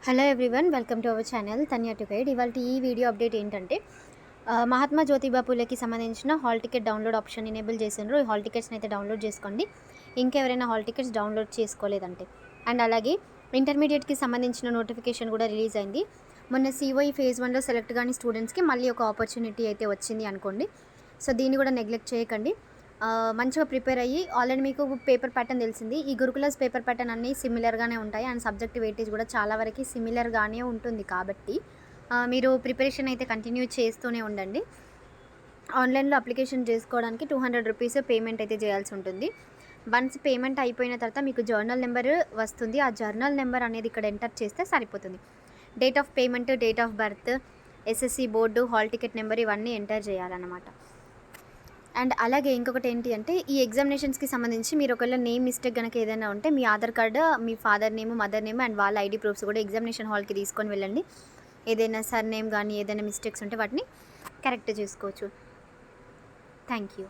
Hello everyone, welcome to our channel Tanya to guide. ఇవాళ ఈ video update ఏంటంటే మహాత్మా జ్యోతిబా పూలేకి సంబంధించిన hall ticket download option enable చేసిండ్రు. ఈ హాల్ టికెట్స్ని అయితే డౌన్లోడ్ చేసుకోండి, ఇంకెవరైనా హాల్ టికెట్స్ డౌన్లోడ్ చేసుకోలేదంటే. అండ్ అలాగే ఇంటర్మీడియట్కి సంబంధించిన నోటిఫికేషన్ కూడా రిలీజ్ అయింది. మొన్న సిఓఈ ఫేజ్ 1లో సెలెక్ట్ కానీ స్టూడెంట్స్కి మళ్ళీ ఒక ఆపర్చునిటీ అయితే వచ్చింది అనుకోండి. సో దీన్ని కూడా నెగ్లెక్ట్ చేయకండి. మంచిగా ప్రిపేర్ అయ్యి ఆల్రెడీ మీకు పేపర్ ప్యాటర్న్ తెలిసింది. ఈ గురుకులస్ పేపర్ ప్యాటర్న్ అన్నీ సిమిలర్గానే ఉంటాయి అండ్ సబ్జెక్ట్ వెయిటేజ్ కూడా చాలా వరకు సిమిలర్గానే ఉంటుంది. కాబట్టి మీరు ప్రిపరేషన్ అయితే కంటిన్యూ చేస్తూనే ఉండండి. ఆన్లైన్లో అప్లికేషన్ చేసుకోవడానికి 200 రూపీస్ పేమెంట్ అయితే చేయాల్సి ఉంటుంది. వన్స్ పేమెంట్ అయిపోయిన తర్వాత మీకు జర్నల్ నెంబర్ వస్తుంది. ఆ జర్నల్ నెంబర్ అనేది ఇక్కడ ఎంటర్ చేస్తే సరిపోతుంది. Date of payment, date of birth, SSC board, hall ticket number ఇవన్నీ ఎంటర్ చేయాలన్నమాట. అండ్ అలాగే ఇంకొకటి ఏంటి అంటే, ఈ ఎగ్జామినేషన్స్కి సంబంధించి మీరు ఒకవేళ నేమ్ మిస్టేక్ కనుక ఏదైనా ఉంటే మీ ఆధార్ కార్డు, మీ father name, mother name and వాళ్ళ ఐడి ప్రూఫ్స్ కూడా ఎగ్జామినేషన్ హాల్కి తీసుకొని వెళ్ళండి. ఏదైనా సర్ నేమ్ కానీ ఏదైనా మిస్టేక్స్ ఉంటే వాటిని కరెక్ట్ చేసుకోవచ్చు. Thank you.